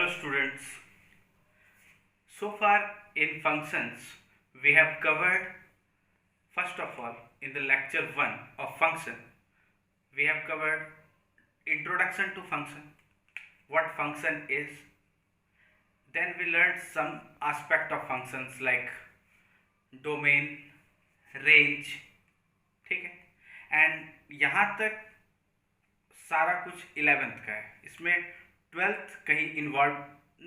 Hello students. So far in functions we have covered, first of all, in the lecture 1 of function we have covered introduction to function, what function is. Then we learned some aspect of functions like domain, range, ठीक है. And यहाँ तक सारा कुछ 11th का है, इसमें 12th कहीं इन्वॉल्व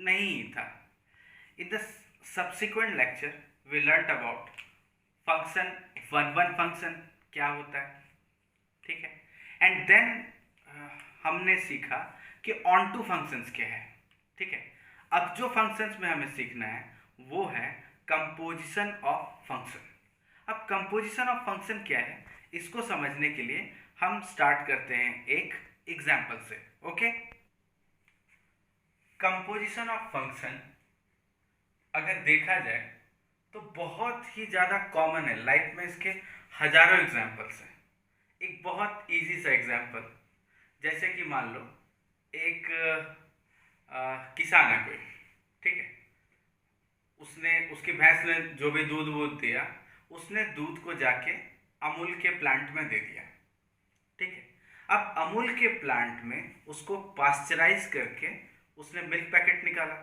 नहीं था. In the subsequent lecture we learnt about function, one function क्या होता है, ठीक है. एंड देन हमने सीखा कि ऑन टू फंक्शंस क्या है, ठीक है. अब जो फंक्शंस में हमें सीखना है वो है कंपोजिशन ऑफ फंक्शन. अब कंपोजिशन ऑफ फंक्शन क्या है, इसको समझने के लिए हम स्टार्ट करते हैं एक एग्जाम्पल से. ओके, कंपोजिशन ऑफ फंक्शन अगर देखा जाए तो बहुत ही ज़्यादा कॉमन है. लाइफ में इसके हजारों एग्जाम्पल्स हैं. एक बहुत इजी सा एग्जाम्पल, जैसे कि मान लो एक किसान है कोई, ठीक है. उसने, उसकी भैंस ने जो भी दूध वूध दिया, उसने दूध को जाके अमूल के प्लांट में दे दिया, ठीक है. अब अमूल के प्लांट में उसको पास्चराइज करके उसने मिल्क पैकेट निकाला.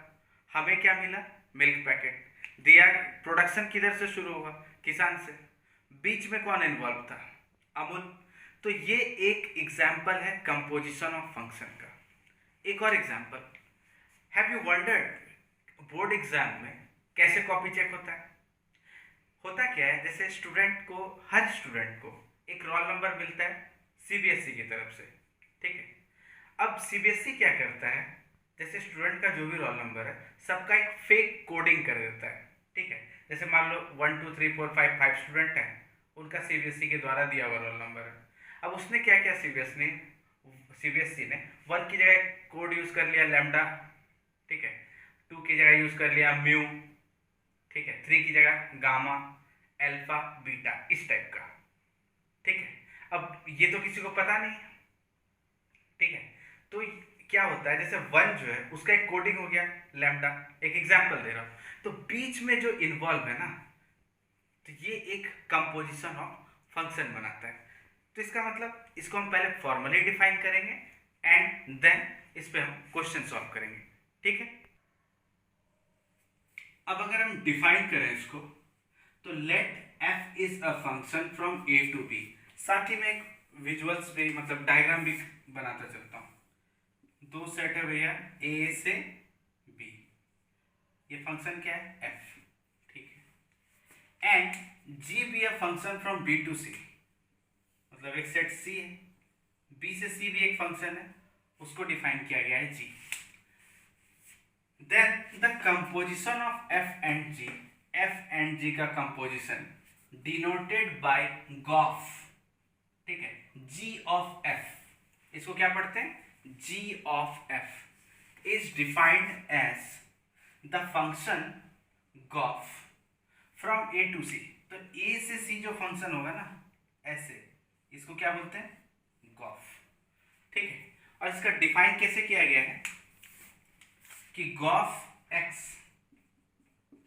हमें क्या मिला? मिल्क पैकेट दिया. प्रोडक्शन किधर से शुरू हुआ? किसान से. बीच में कौन इन्वॉल्व था? अमूल. तो ये एक एग्जाम्पल है कंपोजिशन ऑफ फंक्शन का. एक और example, have you wondered board exam में कैसे कॉपी चेक होता है? होता क्या है, जैसे स्टूडेंट को, हर स्टूडेंट को एक रोल नंबर मिलता है सीबीएसई की तरफ से, ठीक है. अब सीबीएसई क्या करता है, जैसे स्टूडेंट का जो भी रोल नंबर है सबका एक फेक कोडिंग कर देता है, ठीक है. जैसे मान लो 1 2 3 4 5 5 स्टूडेंट हैं, उनका सीबीएसई के द्वारा दिया हुआ रोल नंबर है. अब उसने क्या किया, सीबीएसई ने 1 की जगह कोड यूज कर लिया लैम्डा, ठीक है. 2 की जगह यूज कर लिया म्यू, ठीक है. 3 की जगह गामा, अल्फा, बीटा, इस टाइप का, ठीक है. अब ये तो किसी को पता नहीं, ठीक है. तो क्या होता है, जैसे 1 जो है उसका एक कोडिंग हो गया लैम्डा. एक एग्जांपल दे रहा हूं. तो बीच में जो इन्वॉल्व है ना, तो ये एक कंपोजिशन ऑफ फंक्शन बनाता है. तो इसका मतलब, इसको हम पहले फॉर्मली डिफाइन करेंगे एंड देन इस पे हम क्वेश्चन सॉल्व करेंगे, ठीक है. अब अगर हम डिफाइन करें इसको, तो let f is a function from a to b. साथ ही में एक विजुअल्स भी, मतलब डायग्राम भी बनाता चलता हूं. दो सेट है भैया, a से b. ये फंक्शन क्या है? f, ठीक है. एंड g भी a function from b to c, मतलब एक सेट c है, b से c भी एक फंक्शन है, उसको डिफाइन किया गया है g. Then the composition of f and g का composition denoted by GOF, ठीक है. g of f, इसको क्या पढ़ते हैं? g of f is defined as the function GOF from a to c. तो a से c जो फंक्शन होगा ना, ऐसे, इसको क्या बोलते हैं? GOF, ठीक है. और इसका डिफाइन कैसे किया गया है कि GOF x,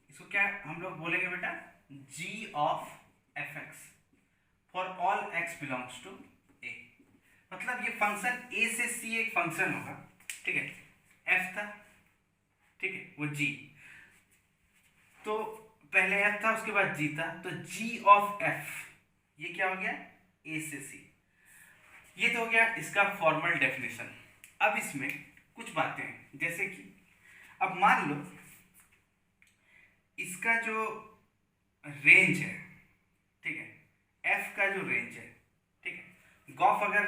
इसको क्या हम लोग बोलेंगे बेटा? g of fx for all x belongs to a. मतलब ये फंक्शन a से c एक फंक्शन होगा, ठीक है. f था, ठीक है, वो g, तो पहले f था, उसके बाद g था, तो g of f ये क्या हो गया? a से c. ये तो हो गया इसका फॉर्मल डेफिनेशन. अब इसमें कुछ बातें हैं, जैसे कि अब मान लो इसका जो रेंज है, ठीक है, f का जो रेंज है, ठीक है. गॉफ अगर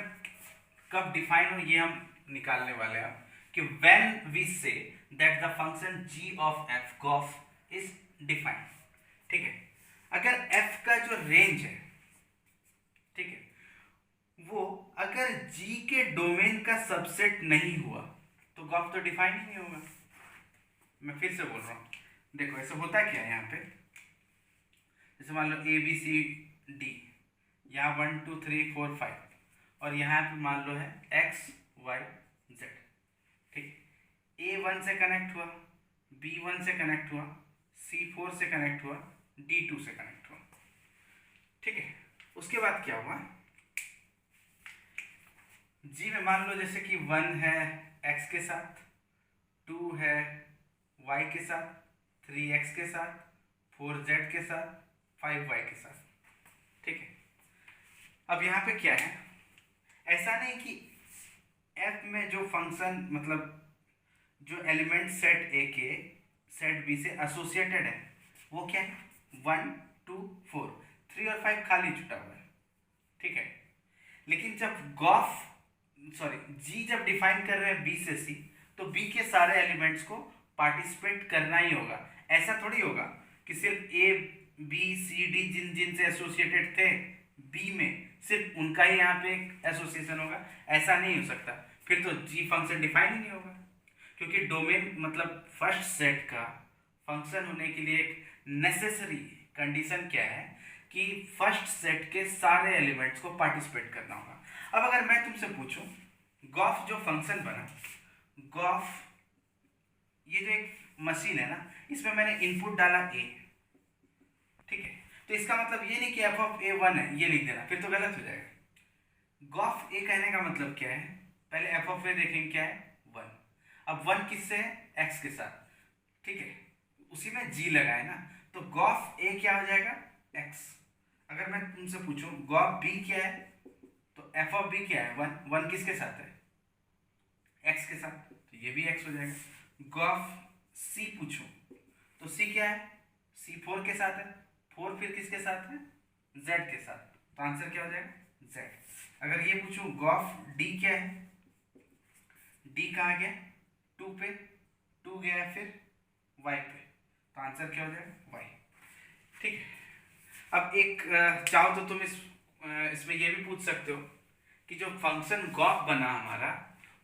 कब डिफाइन हो, ये हम निकालने वाले हैं कि when we say that the function g of f gof is defined, ठीक है. अगर f का जो रेंज है, ठीक है, वो अगर g के डोमेन का सबसेट नहीं हुआ तो गॉफ तो डिफाइन ही नहीं होगा. मैं फिर से बोल रहा हूँ, देखो ऐसे होता क्या है यहाँ पे, जैसे मान लो ए बी सी डी, यहाँ 1 2 3 4 5, और यहाँ पे मान लो है एक्स वाई जेड, ठीक. A1 से कनेक्ट हुआ, B1 से कनेक्ट हुआ, C4 से कनेक्ट हुआ, D2 से कनेक्ट हुआ। ठीक है, उसके बाद क्या हुआ, G में मान लो जैसे कि 1 है x के साथ, 2 है y के साथ, 3x के साथ, 4z के साथ, 5y के साथ। ठीक है, अब यहाँ पे क्या है, ऐसा नहीं कि f में जो फंक्शन मतलब जो एलिमेंट सेट ए के सेट बी से एसोसिएटेड है वो क्या है, 1 2 4, 3 और 5 खाली छुटा हुआ है। ठीक है, लेकिन जब जी जब डिफाइन कर रहे हैं बी से सी, तो बी के सारे एलिमेंट्स को पार्टिसिपेट करना ही होगा। ऐसा थोड़ी होगा कि सिर्फ ए बी सी डी जिन जिन से एसोसिएटेड थे बी में सिर्फ उनका ही यहाँ पे एसोसिएशन होगा, ऐसा नहीं हो सकता। फिर तो जी फंक्शन डिफाइन ही नहीं होगा, क्योंकि डोमेन मतलब फर्स्ट सेट का फंक्शन होने के लिए एक नेसेसरी कंडीशन क्या है कि फर्स्ट सेट के सारे एलिमेंट्स को पार्टिसिपेट करना होगा। अब अगर मैं तुमसे पूछूं, गॉफ जो फंक्शन बना, गॉफ ये जो एक मशीन है ना, इसमें मैंने इनपुट डाला ए। ठीक है, तो इसका मतलब ये नहीं कि एफ ऑफ ए 1 है ये लिख देना, फिर तो गलत हो जाएगा। गॉफ ए कहने का मतलब क्या है, पहले एफ ऑफ ए देखेंगे क्या है, 1। अब 1 किससे है, एक्स के साथ। ठीक है, उसी में जी लगाए ना, तो गॉफ ए क्या हो जाएगा, एक्स। अगर मैं तुमसे पूछूं गॉफ बी क्या है, तो एफ ऑफ बी क्या है, 1। 1 किसके साथ है, एक्स के साथ, तो ये भी एक्स हो जाएगा। गॉफ सी पूछूं तो सी क्या है, सी 4 के साथ है, 4 फिर किसके साथ है, जेड के साथ, तो आंसर क्या हो जाएगा, जेड। अगर ये पूछूं गॉफ डी क्या है, डी कहाँ गया, 2 पे, 2 गया फिर y पे, तो आंसर क्या हो जाएगा, y। ठीक है, अब एक चाहो तो तुम इसमें ये भी पूछ सकते हो कि जो फंक्शन गॉफ बना हमारा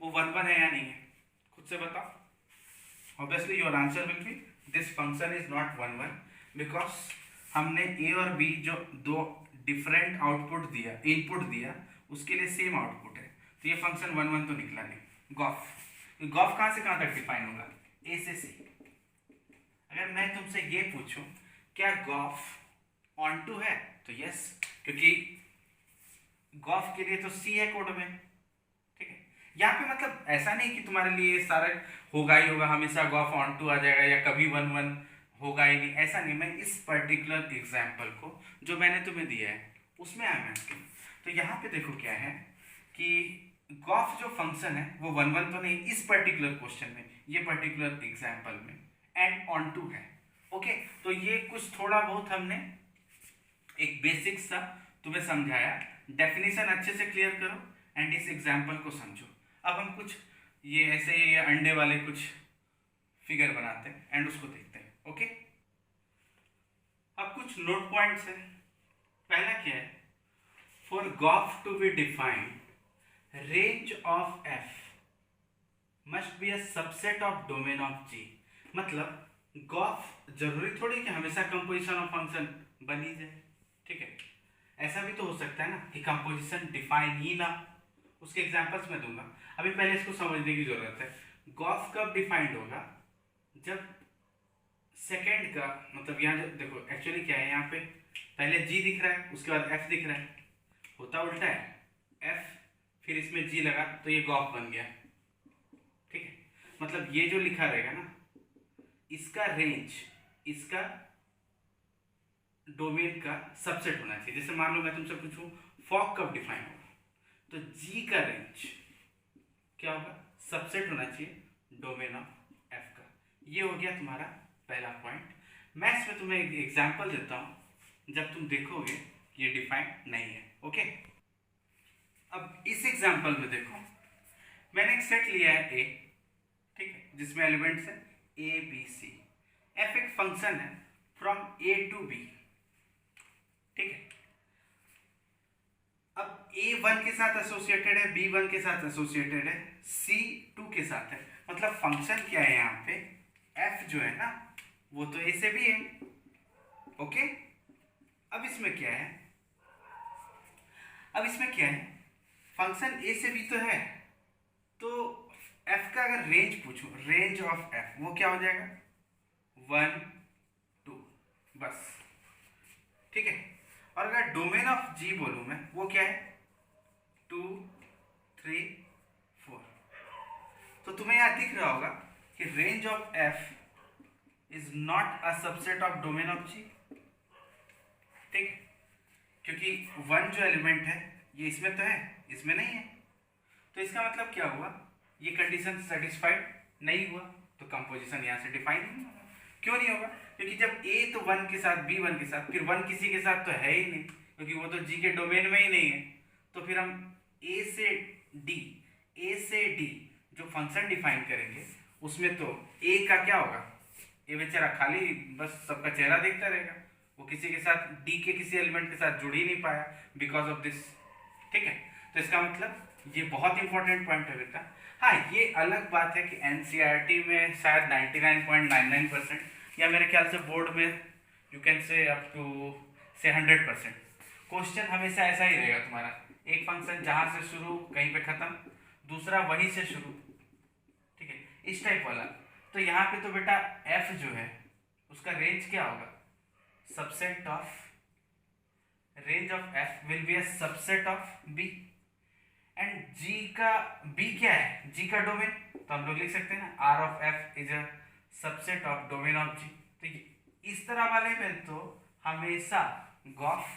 वो 1 1 है या नहीं है, खुद से बताओ। Obviously your answer will be this function is not 1 1, because हमने ए और बी जो दो डिफरेंट आउटपुट दिया, इनपुट दिया, उसके लिए सेम आउटपुट है, तो ये फंक्शन 1 1 तो निकला नहीं। गॉफ कहाँ से कहाँ तक डिफाइन होगा, ए से सी। अगर मैं तुमसे ये पूछूं क्या गॉफ ऑन टू है, तो यस, क्योंकि गॉफ के लिए तो सी है कोड में। ठीक है, यहाँ पे मतलब ऐसा नहीं कि तुम्हारे लिए सारा होगा ही होगा, हमेशा गॉफ ऑन टू आ जाएगा या कभी 1 1 होगा ही नहीं, ऐसा नहीं। मैं इस पर्टिकुलर एग्जाम्पल को जो मैंने तुम्हें दिया है उसमें आई एम आस्किंग। तो यहाँ पे देखो क्या है कि गॉफ जो फंक्शन है वो 1 1 तो नहीं, इस पर्टिकुलर क्वेश्चन में, ये पर्टिकुलर एग्जाम्पल में एंड ऑन टू है। ओके, तो ये कुछ थोड़ा बहुत हमने एक बेसिक सा तुम्हें समझाया। डेफिनेशन अच्छे से क्लियर करो एंड इस एग्जाम्पल को समझो। अब हम कुछ ये ऐसे ये अंडे वाले कुछ फिगर बनाते हैं एंड उसको देखते हैं। ओके, अब कुछ नोट पॉइंट्स है। पहला क्या है, for g o f to be defined range of F must be a subset of domain of G. मतलब गॉफ जरूरी थोड़ी कि हमेशा कंपोजिशन ऑफ फंक्शन बन ही जाए। ठीक है, ऐसा भी तो हो सकता है ना कि कंपोजिशन डिफाइन ही ना। उसके एग्जांपल्स मैं दूंगा, अभी पहले इसको समझने की जरूरत है। गॉफ कब डिफाइंड होगा, जब सेकेंड का मतलब यहाँ जो देखो एक्चुअली क्या है, यहाँ पे पहले जी दिख रहा है उसके बाद एफ दिख रहा है, होता उल्टा है, एफ फिर इसमें जी लगा तो ये गॉफ बन गया। ठीक है, मतलब ये जो लिखा रहेगा ना, इसका रेंज इसका डोमेन का सबसेट होना चाहिए। जैसे मान लो मैं तुमसे पूछूं फॉक कब डिफाइन होगा, तो जी का रेंज क्या होगा, सबसेट होना चाहिए डोमेन ऑफ एफ का। ये हो गया तुम्हारा पहला पॉइंट। मैं इसमें तुम्हें एक एग्जांपल देता हूं, जब तुम देखोगे ये डिफाइन नहीं है। ओके, अब इस एग्जांपल में देखो, मैंने एक सेट लिया है ए, ठीक है, जिसमें एलिमेंट्स है ए बी सी। एफ एक फंक्शन है फ्रॉम ए टू बी। ठीक है, अब ए 1 के साथ एसोसिएटेड है, बी 1 के साथ एसोसिएटेड है, सी 2 के साथ है। मतलब फंक्शन क्या है यहाँ पे, एफ जो है ना वो तो ए से भी है। ओके, अब इसमें क्या है, फंक्शन ए से बी तो है, तो एफ का अगर रेंज पूछूं, रेंज ऑफ एफ वो क्या हो जाएगा, 1 2, बस, ठीक है। और अगर डोमेन ऑफ जी बोलूं मैं, वो क्या है, 2 3 4। तो तुम्हें यहाँ दिख रहा होगा कि range of F is not a subset of domain of G, ठीक है, क्योंकि 1 जो एलिमेंट है ये इसमें तो है, इसमें नहीं है। तो इसका मतलब क्या हुआ, ये कंडीशन सेटिस्फाइड नहीं हुआ, तो कंपोजिशन यहाँ से डिफाइन नहीं होगा। क्यों नहीं होगा, क्योंकि जब ए तो 1 के साथ, बी 1 के साथ, फिर 1 किसी के साथ तो है ही नहीं, क्योंकि वो तो जी के डोमेन में ही नहीं है। तो फिर हम ए से डी जो फंक्शन डिफाइन करेंगे उसमें तो ए का क्या होगा, ए बेचारा खाली बस सबका चेहरा देखता रहेगा, वो किसी के साथ, डी के किसी एलिमेंट के साथ जुड़ ही नहीं पाया बिकॉज ऑफ दिस, ठीक है। तो इसका मतलब ये बहुत इंपॉर्टेंट पॉइंट है बेटा। हाँ, ये अलग बात है कि एनसीईआरटी में शायद 99.99% या मेरे ख्याल से बोर्ड में you can say up to say 100% question हमेशा ऐसा ही रहेगा तुम्हारा, एक फंक्शन जहाँ से शुरू कहीं पे खत्म, दूसरा वहीं से शुरू, ठीक है, इस टाइप वाला। तो यहाँ पे तो बेटा एफ जो है उसका रेंज क्या होगा, subset of, range of F will be a subset of B, and G का, बी क्या है, जी का डोमेन, तो हम लोग लिख सकते हैं ना R of F is a subset of domain of G. तो इस तरह वाले में तो हमेशा गॉफ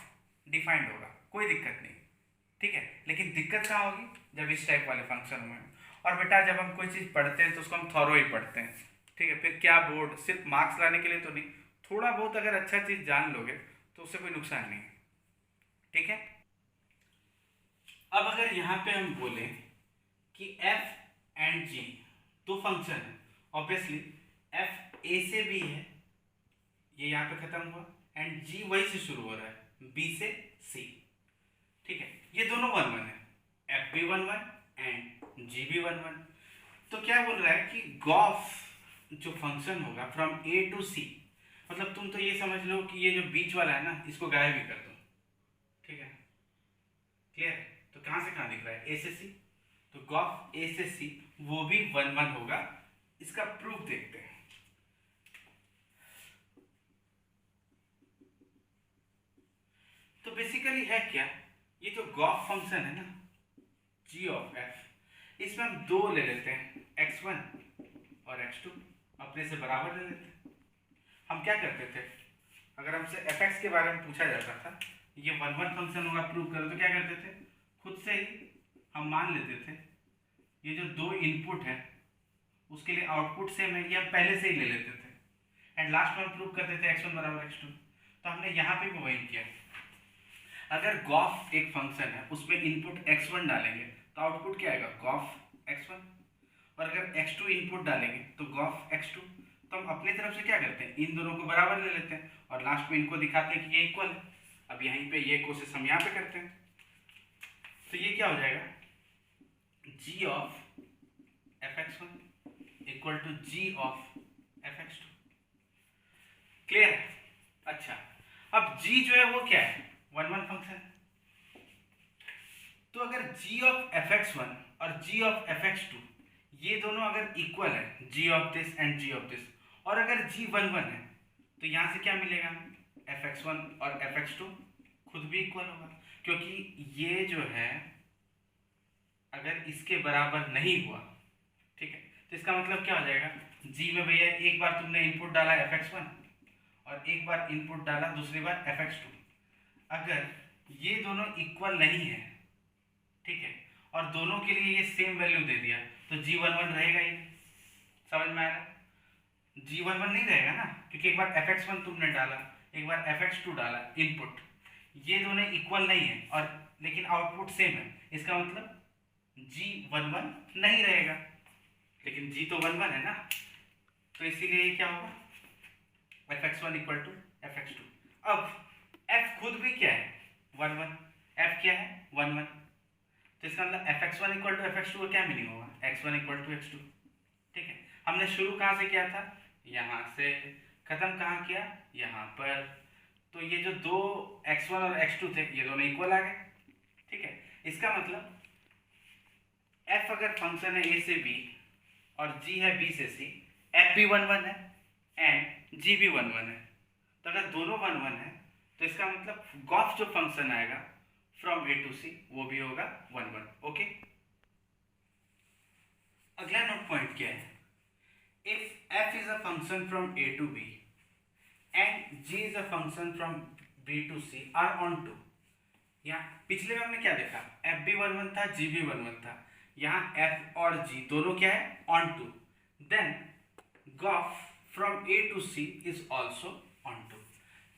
डिफाइंड होगा, कोई दिक्कत नहीं, ठीक है। लेकिन दिक्कत कहाँ होगी, जब इस टाइप वाले फंक्शन में। और बेटा जब हम कोई चीज़ पढ़ते हैं तो उसको हम थॉरो ही पढ़ते हैं, ठीक है। फिर क्या बोर्ड सिर्फ मार्क्स लाने के लिए तो नहीं, थोड़ा बहुत अगर अच्छा चीज़ जान लोगे तो उससे कोई नुकसान नहीं है, ठीक है। अब अगर यहाँ पे हम बोले कि f एंड g दो फंक्शन है, ऑब्वियसली f a से b है, ये यहाँ पे खत्म हुआ, एंड g वही से शुरू हो रहा है, b से c, ठीक है। ये दोनों 1 1 है, f भी 1 1 एंड g भी 1 1। तो क्या बोल रहा है कि गॉफ जो फंक्शन होगा फ्रॉम a टू c, मतलब तुम तो ये समझ लो कि ये जो बीच वाला है ना, इसको गायब ही कर दो, ठीक है, क्लियर। तो कहां से कहां दिख रहा है, ए से सी, तो गॉफ ए से सी वो भी 1 1 होगा। इसका प्रूफ देखते हैं। तो बेसिकली है क्या, ये जो गॉफ फंक्शन है ना, जी ऑफ एफ, इसमें हम दो ले लेते हैं, x1 और x2 अपने से बराबर ले लेते हैं। हम क्या करते थे, अगर हमसे fx के बारे में पूछा जाता था, ये 1 1 फंक्शन होगा प्रूव करो, तो क्या करते थे, खुद से ही हम मान लेते थे ये जो दो इनपुट है उसके लिए आउटपुट सेम है, ये हम पहले से ही ले लेते थे, एंड लास्ट में हम प्रूव करते थे x1 बराबर x2। तो हमने यहाँ पे भी वही किया। अगर गॉफ एक फंक्शन है उसमें इनपुट x1 डालेंगे तो आउटपुट क्या आएगा, गॉफ x1, और अगर x2 इनपुट डालेंगे तो गॉफ x2। तो हम अपनी तरफ से क्या करते हैं, इन दोनों को बराबर ले लेते हैं और लास्ट में इनको दिखाते हैं कि ये इक्वल है। अब यहीं पे ये कोशिश हम यहाँ पे करते हैं, तो ये क्या हो जाएगा, g of fx1 equal to g of fx2, clear है। अच्छा, अब g जो है वो क्या है, 1 1 फंक्शन। तो अगर g ऑफ fx1 और g ऑफ fx2 ये दोनों अगर इक्वल है, g of this and g of this, और अगर g 1 1 है, तो यहां से क्या मिलेगा, fx1 और fx2 खुद भी इक्वल होगा, क्योंकि ये जो है अगर इसके बराबर नहीं हुआ, ठीक है, तो इसका मतलब क्या हो जाएगा, g में भैया एक बार तुमने इनपुट डाला fx1 और एक बार इनपुट डाला दूसरी बार fx2, अगर ये दोनों इक्वल नहीं है, ठीक है, और दोनों के लिए ये सेम वैल्यू दे दिया, तो g 1 1 रहेगा ही, समझ में आएगा, g 1 1 नहीं रहेगा ना, क्योंकि एक बार fx1 तुमने डाला, एक बार fx2 डाला इनपुट, ये दोनों इक्वल नहीं है और लेकिन आउटपुट सेम है, इसका मतलब g 1 1 नहीं रहेगा, लेकिन g तो 1 1 है ना, तो इसीलिए ये क्या होगा, fx1 इक्वल टू fx2। अब f खुद भी क्या है, 1 1, f क्या है 1 1, तो इसका मतलब fx1 इक्वल टू fx2 का क्या मीनिंग होगा, x1 इक्वल टू x2, ठीक है। हमने शुरू कहाँ से किया था, यहाँ से, खत्म कहाँ किया, यहाँ पर। तो ये जो दो x1 और x2 थे ये दोनों इक्वल आ गए, ठीक है। इसका मतलब f अगर फंक्शन है a से b और जी है बी से सी, एफ भी 1 1 है एंड जी भी 1 1 है। तो अगर दोनों 1 1 है तो इसका मतलब गॉफ जो फंक्शन आएगा फ्रॉम ए टू सी वो भी होगा 1 1। ओके, अगला नोट पॉइंट क्या है, if F is a function from A to B and G is a function from B to C are onto. यहाँ पिछले में हमने क्या देखा, एफ भी 1 1 था, जी भी 1 1 था। यहाँ एफ और जी दोनों क्या है, onto. Then gof from A to C is also onto.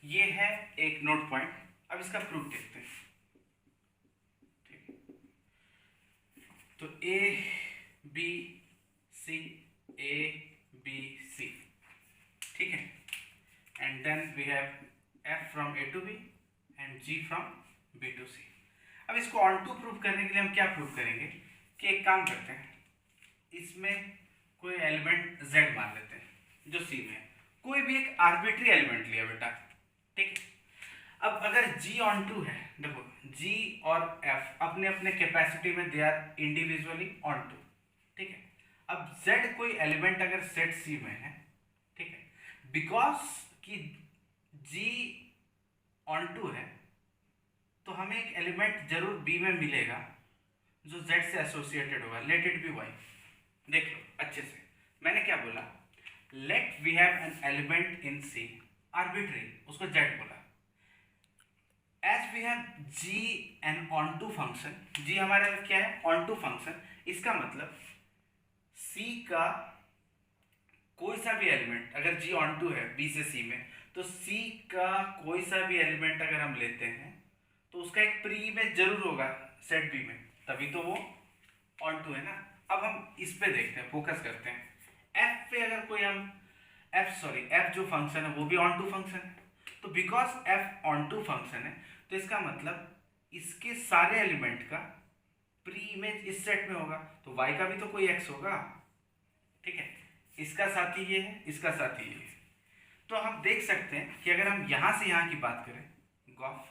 ये है एक नोट पॉइंट। अब इसका प्रूफ देखते हैं। ठीक, तो A B C, A B C, ठीक है, and then we have F from A to B and G from B to C. अब इसको ऑन टू प्रूव करने के लिए हम क्या प्रूव करेंगे कि एक काम करते हैं, इसमें कोई एलिमेंट z मान लेते हैं जो C में है, कोई भी एक आर्बिट्री एलिमेंट लिया बेटा, ठीक। अब अगर G ऑन टू है, देखो G और F अपने अपने कैपेसिटी में they are individually onto, ठीक है। अब Z कोई एलिमेंट अगर सेट C में है, ठीक है, बिकॉज कि G ऑन टू है तो हमें एक एलिमेंट जरूर B में मिलेगा जो Z से एसोसिएटेड होगा, लेट इट बी Y। देख लो अच्छे से, मैंने क्या बोला, let we have an element in C arbitrary, उसको Z बोला। As we have G an onto function, G हमारा क्या है, ऑन टू फंक्शन, इसका मतलब C का कोई सा भी एलिमेंट अगर G ऑन टू है B से C में, तो C का कोई सा भी एलिमेंट अगर हम लेते हैं तो उसका एक प्री इमेज जरूर होगा सेट B में, तभी तो वो ऑन टू है ना। अब हम इस पे देखते हैं, फोकस करते हैं। F पे अगर कोई हम F जो फंक्शन है वो भी ऑन टू फंक्शन है, तो because F onto function है तो इसका मतलब इसके सारे एलिमेंट का प्री इमेज इस सेट में होगा, तो Y का भी तो कोई X होगा, ठीक है। इसका साथी ये है, इसका साथी ये है। तो हम देख सकते हैं कि अगर हम यहाँ से यहाँ की बात करें गॉफ,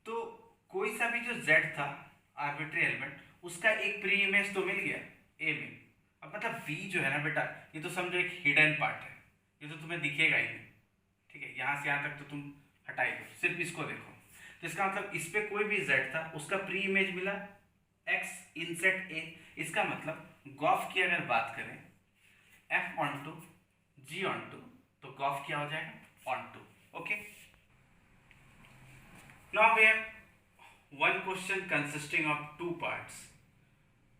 तो कोई सा भी जो Z था आर्बिट्री एलिमेंट, उसका एक प्री इमेज तो मिल गया A में। अब मतलब V जो है ना बेटा, ये तो समझो एक हिडन पार्ट है, ये तो तुम्हें दिखेगा ही नहीं, ठीक है। यहाँ से यहाँ तक तो तुम हटाई दो, सिर्फ इसको देखो। तो इसका मतलब इस पे कोई भी Z था उसका प्री इमेज मिला X इन सेट A। इसका मतलब गॉफ की अगर बात करें F onto G onto, तो गॉफ क्या हो जाएगा, onto. Okay, now we have one question consisting of two parts.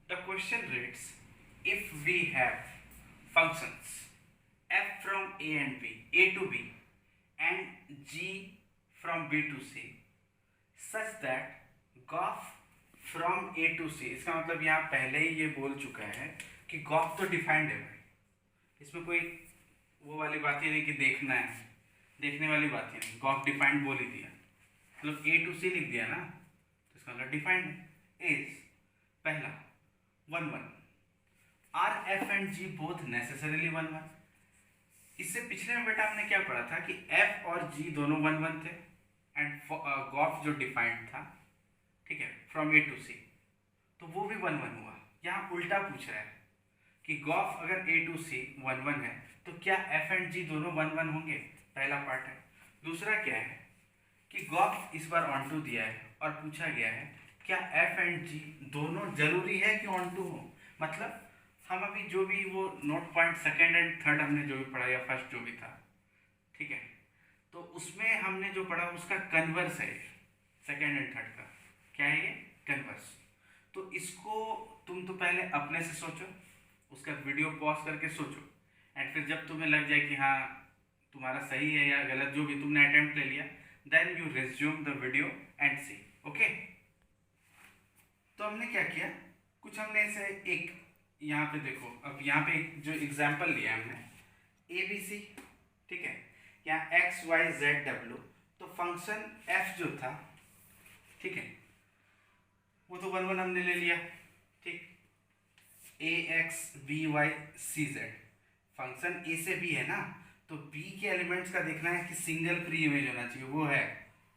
The question reads, if we have functions f from a and b, a to b and g from b to c such that g o f from A to C, इसका मतलब यहाँ पहले ही ये बोल चुका है कि Gauff तो डिफाइंड है भाई, इसमें कोई वो वाली बात ही नहीं कि देखना है, देखने वाली बात ही नहीं, गॉफ डिफाइंड बोल ही दिया, मतलब ए टू सी लिख दिया ना, तो इसका मतलब डिफाइंड है। इज पहला 1 1, are F and G both necessarily 1 1। इससे पिछले में बेटा हमने क्या पढ़ा था कि एफ और जी दोनों 1 1 थे एंड गॉफ जो डिफाइंड था, ठीक है, फ्रॉम ए टू सी, तो वो भी 1 1 हुआ। यहाँ उल्टा पूछ रहा है कि गॉफ अगर ए टू सी 1 1 है तो क्या एफ एंड जी दोनों 1 1 होंगे, पहला पार्ट है। दूसरा क्या है कि गॉफ इस बार ऑन टू दिया है और पूछा गया है क्या एफ एंड जी दोनों जरूरी है कि ऑन टू हो। मतलब हम अभी जो भी वो note point second and third हमने जो भी पढ़ा या फर्स्ट जो भी था, ठीक है, तो उसमें हमने जो पढ़ा उसका कन्वर्स है, सेकेंड एंड थर्ड का क्या है ये, कन्वर्स। तो इसको तुम तो पहले अपने से सोचो, उसका वीडियो पॉज करके सोचो, एंड फिर जब तुम्हें लग जाए कि हाँ तुम्हारा सही है या गलत, जो भी तुमने अटेम्प्ट ले लिया, then you resume the video and see. Okay, तो हमने क्या किया, कुछ हमने ऐसे एक यहाँ पे देखो, अब यहाँ पे जो एग्जाम्पल लिया हमने ए बी सी, ठीक है, यहाँ एक्स वाई जेड डब्ल्यू, तो फंक्शन एफ जो था, ठीक है, वो तो 1 1 हमने ले लिया, ठीक। A X B Y C Z, function A से बी है ना, तो बी के एलिमेंट्स का देखना है कि सिंगल प्री इमेज होना चाहिए, वो है,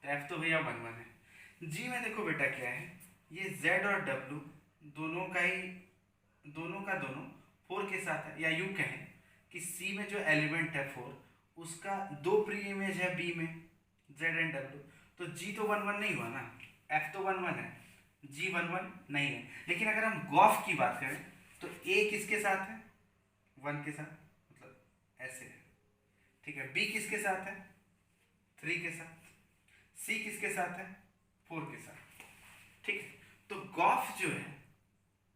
तो एफ तो भैया 1 1 है। जी में देखो बेटा क्या है, ये जेड और डब्ल्यू दोनों का दोनों 4 के साथ है, या यूँ कहें कि सी में जो एलिमेंट है 4 उसका 2 प्री इमेज है बी में, जेड एंड डब्ल्यू, तो जी तो 1 1 नहीं हुआ ना, एफ तो 1 1 है, जी 1 1 नहीं है। लेकिन अगर हम गॉफ की बात करें तो ए किसके साथ है, 1 के साथ, मतलब ऐसे है, ठीक है। बी किसके साथ है, 3 के साथ। सी किसके साथ है, 4 के साथ, ठीक है। तो गॉफ जो है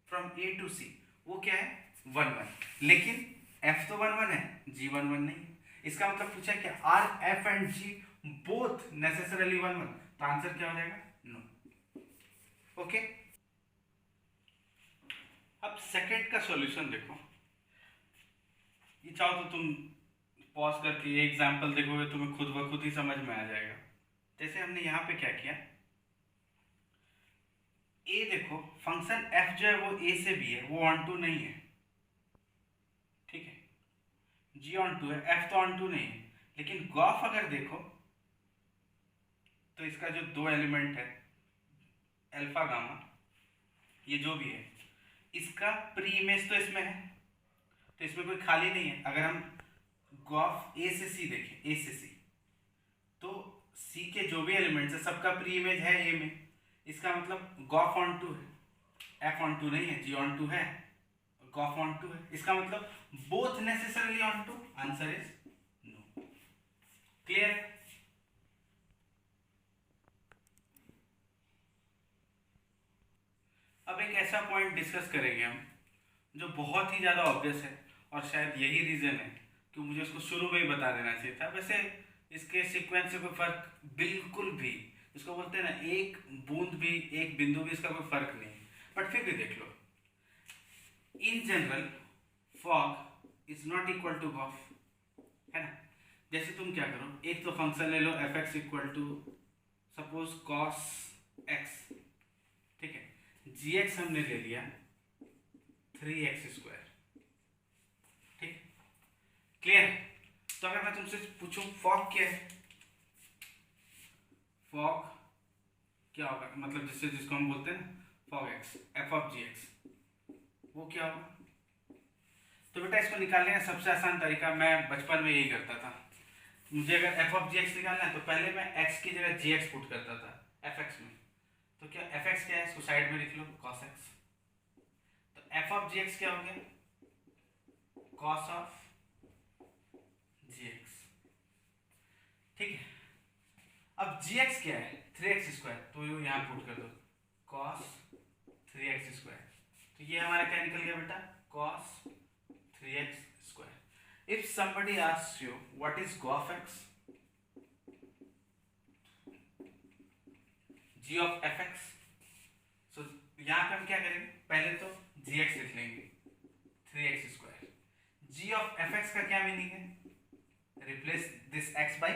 फ्रॉम ए टू सी वो क्या है, 1 1, लेकिन एफ तो 1 1 है, जी 1 1 नहीं। इसका मतलब पूछा कि are F and G both necessarily 1 1, तो आंसर क्या हो जाएगा, नो। ओके, अब सेकंड का सॉल्यूशन देखो, ये चाहो तो तुम पॉज करके ये एग्जांपल देखोगे, तुम्हें खुद ब खुद ही समझ में आ जाएगा। जैसे हमने यहाँ पे क्या किया, ए देखो फंक्शन एफ जो है वो ए से बी है, वो ऑन टू नहीं है, ठीक है। जी ऑन टू है, एफ तो ऑन टू नहीं है। लेकिन गॉफ अगर देखो तो इसका जो 2 एलिमेंट है अल्फा गामा, ये जो भी है, इसका प्री इमेज तो इसमें है, तो इसमें कोई खाली नहीं है। अगर हम गॉफ ए से सी देखें, ए से सी, तो सी के जो भी एलिमेंट्स है सबका प्री इमेज है ए में, इसका मतलब गॉफ ऑन टू है, एफ ऑन टू नहीं है, जी ऑन टू है, गॉफ ऑन टू है, इसका मतलब both necessarily onto, answer is no. Clear? अब एक ऐसा पॉइंट डिस्कस करेंगे हम जो बहुत ही ज़्यादा ऑब्वियस है, और शायद यही रीज़न है कि मुझे उसको शुरू में ही बता देना चाहिए था। वैसे इसके सीक्वेंस से कोई फर्क बिल्कुल भी, इसको बोलते हैं ना, एक बूंद भी, एक बिंदु भी इसका कोई फर्क नहीं है, बट फिर भी देख लो। In general f o g is not equal to g o f, है ना। जैसे तुम क्या करो, एक तो फंक्शन ले लो f x equal to suppose cos x, ठीक है। जी एक्स हमने ले लिया 3x², ठीक, क्लियर। तो अगर मैं तुमसे पूछूं फॉग क्या है, फॉग क्या होगा, मतलब जिसको हम बोलते हैं ना fog x, F of G x, वो क्या होगा। तो बेटा इसको निकालने का सबसे आसान तरीका, मैं बचपन में यही करता था। मुझे अगर एफ ऑफ जी एक्स निकालना है तो पहले मैं एक्स की जगह जी एक्स पुट करता था एफ एक्स में। तो क्या एफ एक्स क्या है, इसको साइड में लिख लो, कॉस एक्स। तो एफ ऑफ जी एक्स क्या हो गया, कॉस ऑफ जी एक्स, ठीक है। अब जी एक्स क्या है, 3x², तो यहाँ पुट कर दो कॉस 3x², तो ये हमारा क्या निकल गया बेटा, cos 3x²। If somebody asks you what is gof x, g of fx, so यहाँ पे हम क्या करेंगे, पहले तो gx लिख लेंगे 3x²। g of fx का क्या मीनिंग है, replace this x by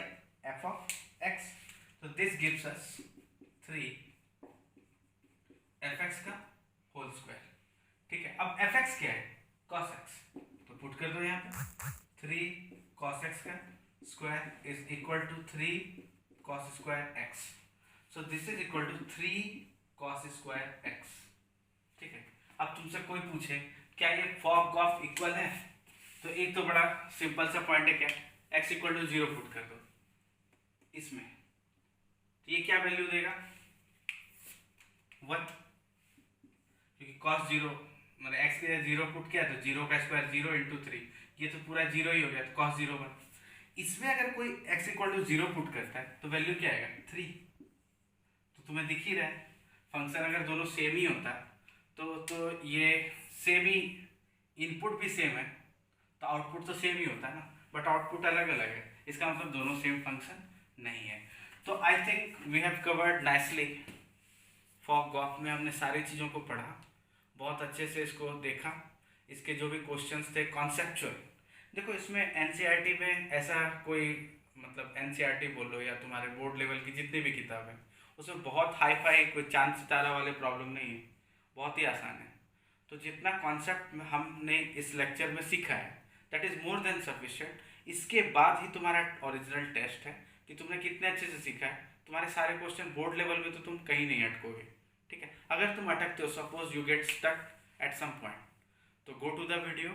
f of x, so this gives us 3 fx का होल स्क्वायर, ठीक है। अब fx क्या है, cos x, तो पुट कर दो यहाँ पे 3 cos x का square is equal to 3 cos square x, so this is equal to 3 cos square x, ठीक है। अब तुमसे कोई पूछे क्या ये फॉग गॉफ इक्वल है, तो एक तो बड़ा सिंपल सा पॉइंट है, क्या, x इक्वल टू 0 पुट कर दो इसमें, तो ये क्या वैल्यू देगा 1, क्योंकि cos 0 मतलब x के 0 पुट किया तो 0 का स्क्वायर 0 इंटू 3, ये तो पूरा 0 ही हो गया, तो cos 0 1। इसमें अगर कोई x इक्वल टू 0 पुट करता है तो वैल्यू क्या आएगा 3, तो तुम्हें दिख ही रहा है फंक्शन अगर दोनों सेम ही होता तो ये सेम ही, इनपुट भी सेम है तो आउटपुट तो सेम ही होता है ना, बट आउटपुट अलग अलग है, इसका मतलब दोनों सेम फंक्शन नहीं है। तो I think we have covered nicely fog gof में, हमने सारी चीज़ों को पढ़ा, बहुत अच्छे से इसको देखा, इसके जो भी क्वेश्चंस थे कॉन्सेप्चुअल। देखो इसमें एनसीईआरटी में ऐसा कोई, मतलब एनसीईआरटी बोलो या तुम्हारे बोर्ड लेवल की जितनी भी किताबें, उसमें बहुत हाई फाई कोई चांद सितारा वाले प्रॉब्लम नहीं है, बहुत ही आसान है। तो जितना कॉन्सेप्ट हमने इस लेक्चर में सीखा है that is more than sufficient. इसके बाद ही तुम्हारा ओरिजिनल टेस्ट है कि तुमने कितने अच्छे से सीखा है। तुम्हारे सारे क्वेश्चन बोर्ड लेवल में तो तुम कहीं नहीं अटकोगे, ठीक है। अगर तुम अटकते हो, suppose you get stuck at some point, तो go to the video,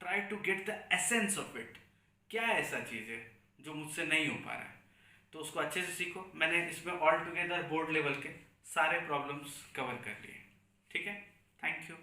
try to get the essence of it, क्या ऐसा चीज़ है जो मुझसे नहीं हो पा रहा है, तो उसको अच्छे से सीखो। मैंने इसमें ऑल टुगेदर बोर्ड लेवल के सारे प्रॉब्लम्स कवर कर लिए। ठीक है, थैंक यू।